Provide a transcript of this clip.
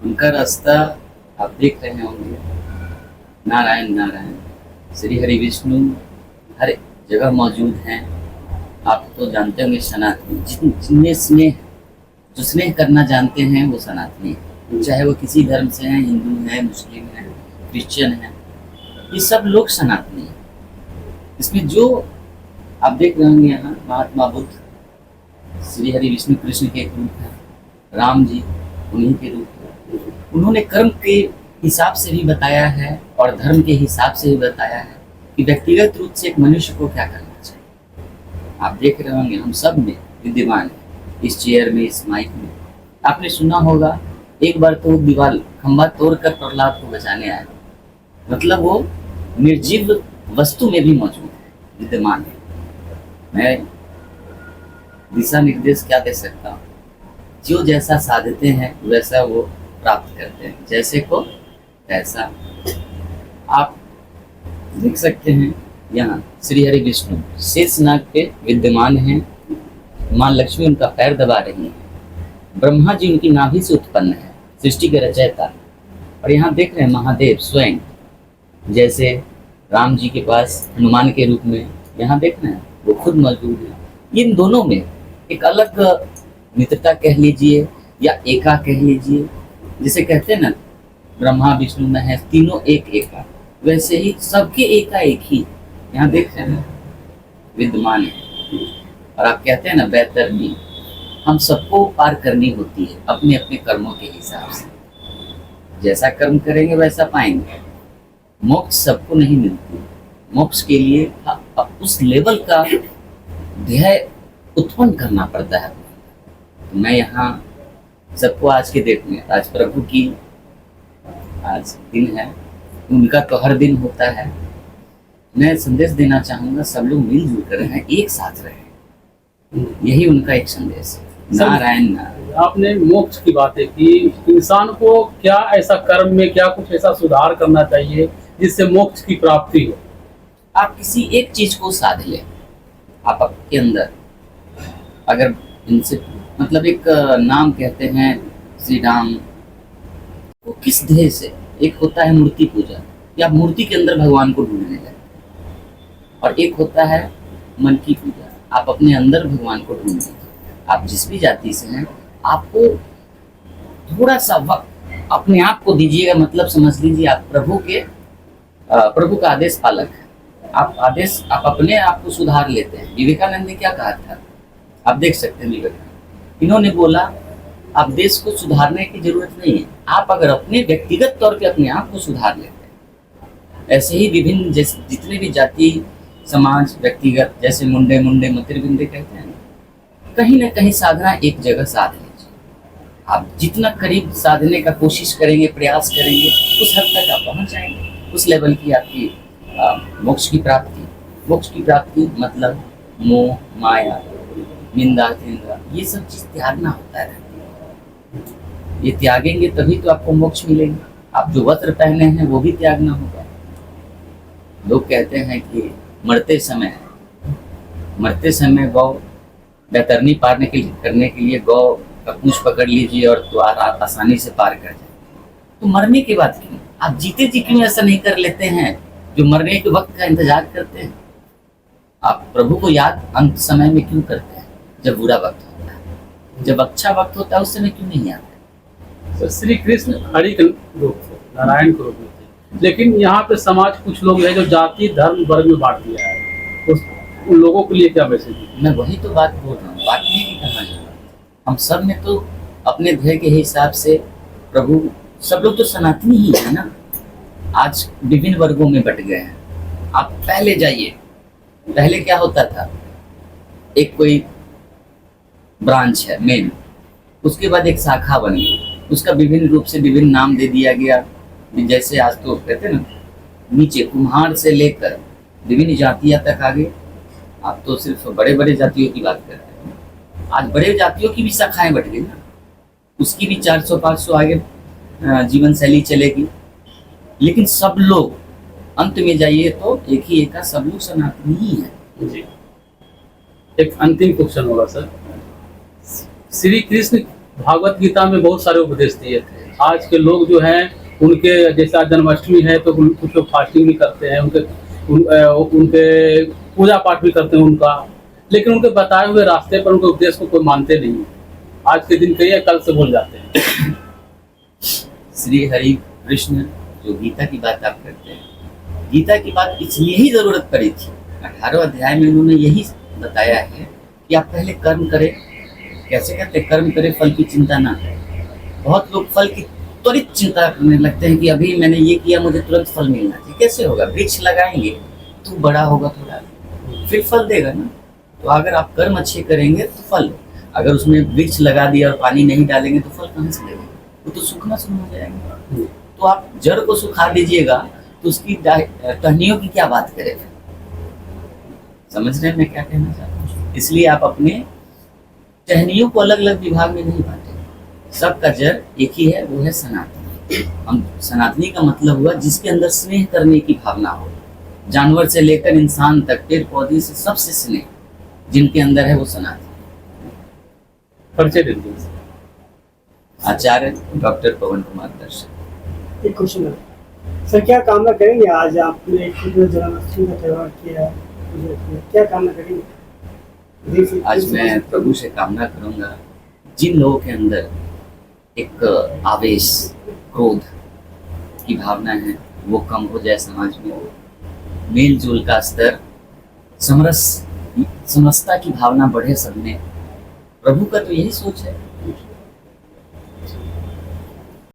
उनका रास्ता आप देख रहे होंगे। नारायण नारायण श्री हरि विष्णु हर जगह मौजूद हैं। आप तो जानते होंगे सनातनी जिनमें स्नेह जो स्नेह करना जानते हैं वो सनातनी है। चाहे वो किसी धर्म से हैं, हिंदू हैं, मुस्लिम हैं, क्रिश्चियन हैं, ये सब लोग सनातनी हैं। इसमें जो आप देख रहे होंगे यहाँ महात्मा बुद्ध श्री हरि विष्णु कृष्ण के एक रूप हैं, राम जी उन्हीं के रूप हैं। उन्होंने कर्म के हिसाब से भी बताया है और धर्म के हिसाब से भी बताया है कि व्यक्तिगत रूप से एक मनुष्य को क्या करना चाहिए। आप देख रहे होंगे हम सब में विद्यमान है, इस चेयर में, इस माइक में। आपने सुना होगा एक बार तो दीवार खंभा तोड़कर प्रहलाद को बचाने आया, मतलब वो निर्जीव वस्तु में भी मौजूद है, विद्यमान है। मैं दिशा निर्देश क्या दे सकता हूँ, जो जैसा साधते हैं वैसा वो प्राप्त करते हैं, जैसे को तैसा। आप देख सकते हैं यहाँ श्री हरि विष्णु शेषनाग पे विद्यमान हैं। माँ लक्ष्मी उनका पैर दबा रही है। ब्रह्मा जी उनकी नाभि से उत्पन्न है, सृष्टि के रचयिता। और यहाँ देख रहे हैं महादेव स्वयं, जैसे राम जी के पास हनुमान के रूप में यहाँ देख रहे हैं वो खुद मौजूद है। इन दोनों में एक अलग मित्रता कह लीजिए या एका कह लीजिए, जिसे कहते हैं ना ब्रह्मा विष्णु में है तीनों एक एका, वैसे ही सबके एका एक ही यहाँ देख रहे हैं विद्यमान है। और आप कहते हैं ना बैतरनी, हम सबको पार करनी होती है अपने अपने कर्मों के हिसाब से। जैसा कर्म करेंगे वैसा पाएंगे। मोक्ष सबको नहीं मिलती। मोक्ष के लिए अब उस लेवल का ध्येय उत्पन्न करना पड़ता है। तो मैं यहाँ सबको आज के डेट में, आज प्रभु की आज दिन है, उनका तो हर दिन होता है, मैं संदेश देना चाहूँगा सब लोग मिलजुल कर रहें, एक साथ रहें। यही उनका एक संदेश है। नारायण नारायण। आपने मोक्ष की बातें की, इंसान को क्या ऐसा कर्म में क्या कुछ ऐसा सुधार करना चाहिए जिससे मोक्ष की प्राप्ति हो? आप किसी एक चीज को साध लें। आप आपके अंदर अगर इनसे मतलब एक नाम कहते हैं श्री राम, वो किस ध्येय से, एक होता है मूर्ति पूजा, या मूर्ति के अंदर भगवान को ढूंढने लगे, और एक होता है मन की पूजा, आप अपने अंदर भगवान को ढूंढने। आप जिस भी जाति से हैं, आपको थोड़ा सा वक्त अपने आप को दीजिएगा। मतलब समझ लीजिए आप प्रभु का आदेश पालक है। आप अपने आप को सुधार लेते हैं। विवेकानंद ने क्या कहा था, आप देख सकते हैं विवेकानंद, इन्होंने बोला आप देश को सुधारने की जरूरत नहीं है, आप अगर अपने व्यक्तिगत तौर पे अपने आप को सुधार लेते हैं। ऐसे ही विभिन्न जितने भी जाति समाज व्यक्तिगत, जैसे मुंडे मतिरबिंदे कहते हैं, कहीं ना कहीं साधना एक जगह साध लीजिए। आप जितना करीब साधने का कोशिश करेंगे, प्रयास करेंगे, उस हद तक आप पहुंच जाएंगे, उस लेवल की आपकी मोक्ष की प्राप्ति मतलब मोह माया निंदा तिंदा ये सब चीज त्यागना होता है। ये त्यागेंगे तभी तो आपको मोक्ष मिलेंगे। आप जो वस्त्र पहने हैं वो भी त्यागना होगा। लोग कहते हैं कि मरते समय गौ बैतरनी पार करने के लिए गौ का पूंछ पकड़ लीजिए और तो आसानी से पार कर जाए। तो मरने के बाद क्यों आप जीते जी क्यों ऐसा नहीं कर लेते हैं, जो मरने के वक्त का इंतजार करते हैं? आप प्रभु को याद अंत समय में क्यों करते हैं, जब बुरा वक्त होता है? जब अच्छा वक्त होता है उस समय क्यों नहीं आते? तो श्री कृष्ण हरि के रूप थे, नारायण के रूप में थे, लेकिन यहाँ पे समाज कुछ लोग हैं जो जाति धर्म वर्ग में बांट दिया है। उन लोगों के लिए क्या मैसेज है? मैं वही तो बात बोल रहा हूँ, बांटने की कहाँ जरूरत। हम सब ने तो अपने ध्येय के हिसाब से प्रभु, सब लोग तो सनातनी ही है ना। आज विभिन्न वर्गों में बट गए हैं। आप पहले जाइए, पहले क्या होता था, एक कोई ब्रांच है मेन, उसके बाद एक शाखा बन गई, उसका विभिन्न रूप से विभिन्न नाम दे दिया गया। जैसे आज तो कहते हैं ना, नीचे कुम्हार से लेकर विभिन्न जातियां तक आ गई। आप तो सिर्फ बड़े बड़े जातियों की बात करते हैं, आज बड़े जातियों की भी शाखाएं बट गई ना, उसकी भी 400-500 आगे जीवन शैली चलेगी। लेकिन सब लोग अंत में जाइए तो एक ही एक, सब लोग सनातनी ही है। जी, एक अंतिम क्वेश्चन होगा सर। श्री कृष्ण भागवत गीता में बहुत सारे उपदेश दिए थे, आज के लोग जो हैं उनके जैसे आज जन्माष्टमी है तो कुछ लोग फास्टिंग भी करते हैं, उनके पूजा पाठ भी करते हैं उनका, लेकिन उनके बताए हुए रास्ते पर उनके उपदेश को कोई मानते नहीं है। आज के दिन कहिए कल से भूल जाते हैं। श्री हरि कृष्ण जो गीता की बात आप करते हैं, गीता की बात इसलिए ही जरूरत पड़ी थी। 18वें अध्याय में उन्होंने यही बताया है कि आप पहले कर्म करें। कैसे करते? कर्म करें, फल की चिंता ना करें। बहुत लोग फल की त्वरित चिंता करने लगते हैं कि अभी मैंने ये किया, मुझे तुरंत फल मिलना चाहिए। कैसे होगा? वृक्ष लगाएंगे तो बड़ा होगा थोड़ा, फिर फल देगा ना। तो अगर आप कर्म अच्छे करेंगे तो फल, अगर उसमें वृक्ष लगा दिया और पानी नहीं डालेंगे तो फल कहाँ से लगेगा? वो तो सूखना शुरू हो जाएगा। तो आप जड़ को सुखा दीजिएगा तो उसकी टहनियों की क्या बात करें? समझ रहे हैं मैं क्या कहना चाहता हूँ? इसलिए आप अपने टहनियों को अलग अलग विभाग में नहीं बांटे, सबका जड़ एक ही है, वो है सनातनी। हम सनातनी का मतलब हुआ जिसके अंदर स्नेह करने की भावना हो। जानवर से लेकर इंसान तक, पेड़ पौधे से सबसे स्नेह जिनके अंदर है वो सनातनी। परिचय दे दीजिए। आचार्य डॉक्टर पवन कुमार दर्शन। एक क्वेश्चन है सर, क्या कामना करेंगे? आज आपने जन्माष्टमी का त्यौहार किया, क्या कामना करेंगे? आज मैं प्रभु से कामना करूंगा जिन लोगों के अंदर एक आवेश, क्रोध की भावना है वो कम हो जाए समाज में। मेल जोल का स्तर, समरसता की भावना बढ़े सब में। प्रभु का तो यही सोच है।